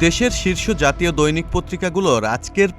দেশের শীর্ষ জাতীয় দৈনিক পত্রিকাগুলোর আজকের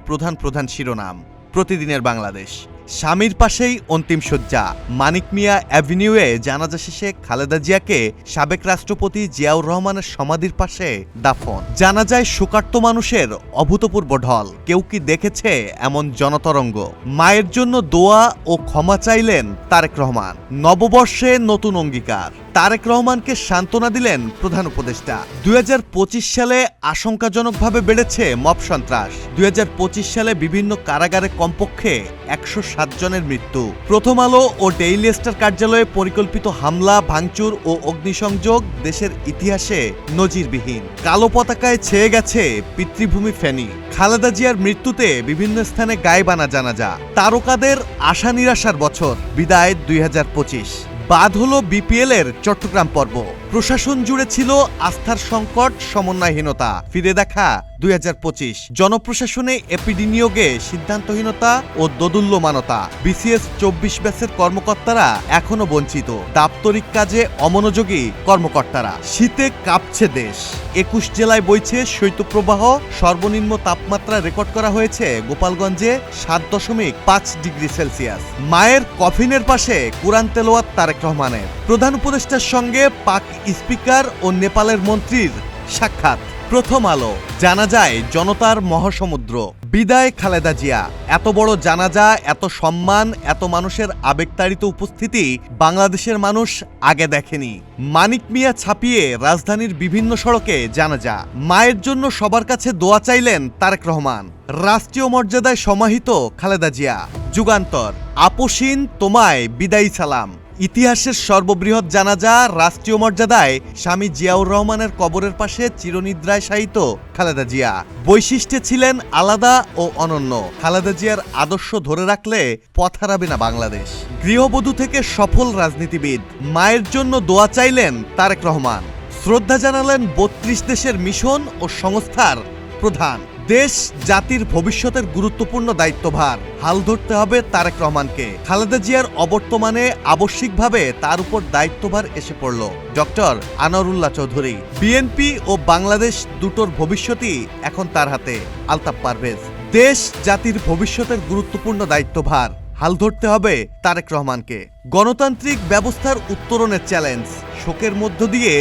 প্রধান শিরোনাম। প্রতিদিনের বাংলাদেশ। স্বামীর পাশেই অন্তিম শয্যা। মানিক মিয়া অ্যাভিনিউয়ে জানাজা শেষে খালেদা জিয়াকে সাবেক রাষ্ট্রপতি জিয়াউর রহমানের সমাধির পাশে দাফন। জানাজায় শোকার্ত মানুষের অভূতপূর্ব ঢল। কেউ কি দেখেছে এমন জনতরঙ্গ? মায়ের জন্য দোয়া ও ক্ষমা চাইলেন তারেক রহমান। নববর্ষে নতুন অঙ্গীকার। তারেক রহমানকে সান্ত্বনা দিলেন প্রধান উপদেষ্টা। ২০২৫ সালে আশঙ্কাজনকভাবে বেড়েছে মব সন্ত্রাস। ২০২৫ সালে বিভিন্ন কারাগারে কমপক্ষে ১০৭ জনের মৃত্যু। প্রথম আলো ও ডেইলি স্টার কার্যালয়ে পরিকল্পিত হামলা, ভাঙচুর ও অগ্নিসংযোগ দেশের ইতিহাসে নজিরবিহীন। কালো পতাকায় ছেয়ে গেছে পিতৃভূমি ফেনী। খালেদা জিয়ার মৃত্যুতে বিভিন্ন স্থানে গায়েবানা জানাজা। তারকাদের আশা নিরাশার বছর। বিদায় ২০২৫। বাদ হলো বিপিএল এর চট্টগ্রাম পর্ব। প্রশাসন জুড়ে ছিল আস্থার সংকট, সমন্বয়হীনতা। ফিরে দেখা ২০২৫। জনপ্রশাসনে এপিডি নিয়োগে সিদ্ধান্তহীনতা ও দোদুল্যমানতা। বিসিএস ২৪ ব্যাচের কর্মকর্তারা এখনো বঞ্চিত। দাপ্তরিক কাজে অমনোযোগী কর্মকর্তারা। শীতে কাঁপছে দেশ। ২১ জেলায় বইছে শৈত্যপ্রবাহ। সর্বনিম্ন তাপমাত্রা রেকর্ড করা হয়েছে গোপালগঞ্জে ৭.৫ ডিগ্রি সেলসিয়াস। মায়ের কফিনের পাশে কুরআন তেলাওয়াত তারেক রহমানের। প্রধান উপদেষ্টার সঙ্গে পাক স্পিকার ও নেপালের মন্ত্রীর সাক্ষাৎ। প্রথম আলো। জানাজায় জনতার মহাসমুদ্র। বিদায় খালেদা জিয়া। এত বড় জানাজা, এত সম্মান, এত মানুষের আবেগতাড়িত উপস্থিতি বাংলাদেশের মানুষ আগে দেখেনি। মানিক মিয়া ছাপিয়ে রাজধানীর বিভিন্ন সড়কে জানাজা। মায়ের জন্য সবার কাছে দোয়া চাইলেন তারেক রহমান। রাষ্ট্রীয় মর্যাদায় সমাহিত খালেদা জিয়া। যুগান্তর। আপোষহীন তোমায় বিদায়ী সালাম। ইতিহাসের সর্ববৃহৎ জানাজা। রাষ্ট্রীয় মর্যাদায় স্বামী জিয়াউর রহমানের কবরের পাশে চিরনিদ্রায় শায়িত খালেদা জিয়া। বৈশিষ্ট্যে ছিলেন আলাদা ও অনন্য। খালেদা জিয়ার আদর্শ ধরে রাখলে পথ হারাবে না বাংলাদেশ। গৃহবধূ থেকে সফল রাজনীতিবিদ। মায়ের জন্য দোয়া চাইলেন তারেক রহমান। শ্রদ্ধা জানালেন ৩২ দেশের মিশন ও সংস্থার প্রধান। দেশ জাতির ভবিষ্যতের গুরুত্বপূর্ণ দায়িত্বভার। হাল ধরতে হবে তারেক রহমানকে। খালেদা জিয়ার অবর্তমানে আবশ্যিকভাবে তার উপর দায়িত্বভার এসে পড়ল ডক্টর আনোয়ারুল্লাহ চৌধুরী। বিএনপি ও বাংলাদেশ দুটোর ভবিষ্যৎই এখন তার হাতে। আলতাফ পারভেজ। দেশ জাতির ভবিষ্যতের গুরুত্বপূর্ণ দায়িত্বভার। হাল ধরতে হবে তারেক রহমানকে। গণতান্ত্রিক ব্যবস্থার উত্তরণের চ্যালেঞ্জ। শোকের মধ্য দিয়ে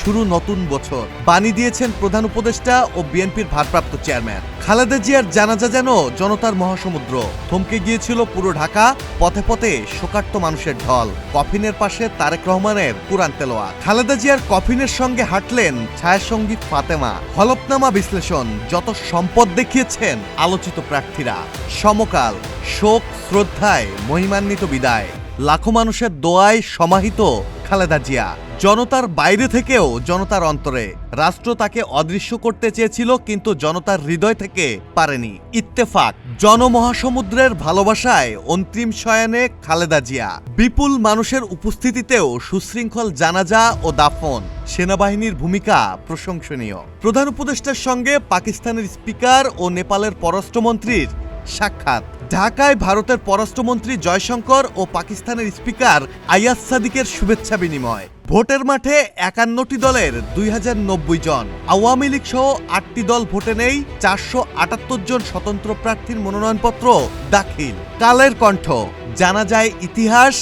শুরু নতুন বছর। বাণী দিয়েছেন প্রধান উপদেষ্টা ও বিএনপির ভারপ্রাপ্ত চেয়ারম্যান। খালেদা জিয়ার জানাজা যেন জনতার মহাসমুদ্র। থমকে গিয়েছিল পুরো ঢাকা। পথে পথে শোকার্ত মানুষের ঢল। কফিনের পাশে তারেক রহমানের কুরআন তেলাওয়াত। খালেদা জিয়ার কফিনের সঙ্গে হাঁটলেন ছায়াসঙ্গী ফাতেমা। হলফনামা বিশ্লেষণ। যত সম্পদ দেখিয়েছেন আলোচিত প্রার্থীরা। সমকাল। শোক শ্রদ্ধায় মহিমান্বিত বিদায়। লাখো মানুষের দোয়ায় সমাহিত খালেদা জিয়া। জনতার বাইরে থেকেও জনতার অন্তরে। রাষ্ট্র তাকে অদৃশ্য করতে চেয়েছিল, কিন্তু জনতার হৃদয় থেকে পারেনি। ইত্তেফাক। জনমহাসমুদ্রের ভালোবাসায় অন্তিম শয়নে খালেদা জিয়া। বিপুল মানুষের উপস্থিতিতেও সুশৃঙ্খল জানাজা ও দাফন। সেনাবাহিনীর ভূমিকা প্রশংসনীয়। প্রধান উপদেষ্টার সঙ্গে পাকিস্তানের স্পিকার ও নেপালের পররাষ্ট্রমন্ত্রীর সাক্ষাৎ। ঢাকায় ভারতের পররাষ্ট্রমন্ত্রী জয়শঙ্কর ও পাকিস্তানের স্পিকার আয়াজ সাদিকের শুভেচ্ছা বিনিময়। ভোটের মাঠে ৫১টি দলের ২০৯০ জন। আওয়ামী লীগ সহ ৮টি দল ভোটে নেই। ৪৭৮ জন স্বতন্ত্র প্রার্থীর মনোনয়নপত্র দাখিল। কালের কণ্ঠ। জানা যায় ইতিহাস,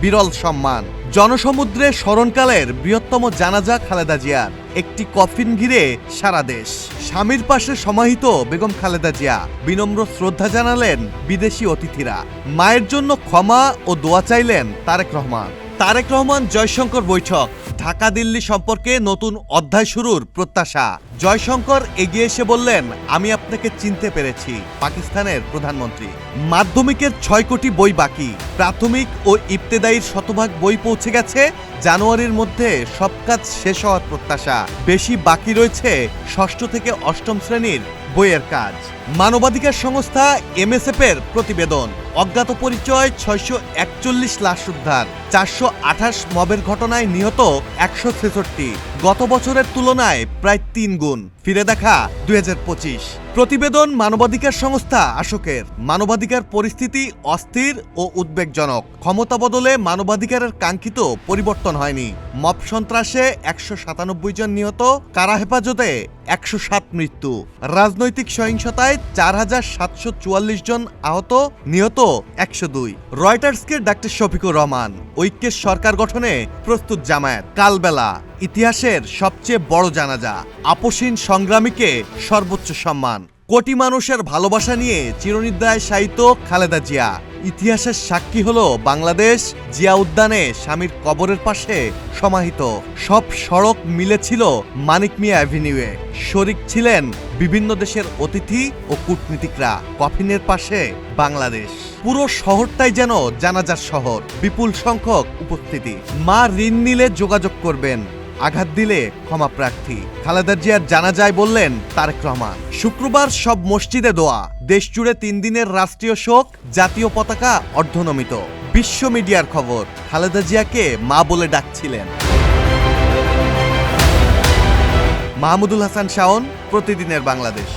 বিরল সম্মান। জনসমুদ্রে স্মরণকালের বৃহত্তম জানাজা খালেদা জিয়ার। একটি কফিন ঘিরে সারা দেশ। স্বামীর পাশে সমাহিত বেগম খালেদা জিয়া। বিনম্র শ্রদ্ধা জানালেন বিদেশি অতিথিরা। মায়ের জন্য ক্ষমা ও দোয়া চাইলেন তারেক রহমান। তারেক রহমান জয়শঙ্কর বৈঠক। ঢাকা দিল্লি সম্পর্কে নতুন অধ্যায় শুরুর প্রত্যাশা। জয়শঙ্কর এগিয়ে এসে বললেন, আমি আপনাকে চিনতে পেরেছি। পাকিস্তানের প্রধানমন্ত্রী। মাধ্যমিকের ৬ কোটি বই বাকি। প্রাথমিক ও ইবতেদায়ীর শতভাগ বই পৌঁছে গেছে। জানুয়ারির মধ্যে সব কাজ শেষ হওয়ার প্রত্যাশা। বেশি বাকি রয়েছে ষষ্ঠ থেকে অষ্টম শ্রেণীর বইয়ের কাজ। মানবাধিকার সংস্থা MSF এর প্রতিবেদন, অজ্ঞাত পরিচয় 641 লাশ উদ্ধার, 428 মবের ঘটনায় নিহত 166, গত বছরের তুলনায় প্রায় 3 গুণ, ফিরে দেখা 2025। প্রতিবেদন মানবাধিকার সংস্থা আশোকের। মানবাধিকার পরিস্থিতি অস্থির ও উদ্বেগজনক। ক্ষমতা বদলে মানবাধিকারের কাঙ্ক্ষিত পরিবর্তন হয়নি। মব সন্ত্রাসে 197 জন নিহত, কারা হেফাজতে 107 মৃত্যু, রাজনৈতিক সহিংসতায় 4744 জন আহত, নিহত 102। রয়টার্সকে ডাক্তার শফিকুর রহমান, ঐক্যের সরকার গঠনে প্রস্তুত জামায়াত, কালবেলা, ইতিহাসের সবচেয়ে বড় জানাজা, আপসহীন সংগ্রামীকে সর্বোচ্চ সম্মান, কোটি মানুষের ভালোবাসা নিয়ে চিরনিদ্রায় শায়িত খালেদা জিয়া। ইতিহাসের সাক্ষী হলো বাংলাদেশ, জিয়া উদ্যানে স্বামীর কবরের পাশে সমাহিত। সব সড়ক মিলেছিল মানিক মিয়া অ্যাভিনিউয়ে। শরিক ছিলেন বিভিন্ন দেশের অতিথি ও কূটনীতিকরা। কফিনের পাশে বাংলাদেশ। পুরো শহরটাই যেন জানাজার শহর, বিপুল সংখ্যক উপস্থিতি। মা ঋণ নিলে যোগাযোগ করবেন, আঘাত দিলে ক্ষমা প্রার্থী। খালেদা জিয়ার জানাজায় বললেন তারেক রহমান। শুক্রবার সব মসজিদে দোয়া, দেশজুড়ে 3 দিনের রাষ্ট্রীয় শোক, জাতীয় পতাকা অর্ধনমিত। বিশ্ব মিডিয়ার খবর, খালেদা জিয়াকে মা বলে ডাকছিলেন। মাহমুদুল হাসান শাওন, প্রতিদিনের বাংলাদেশ।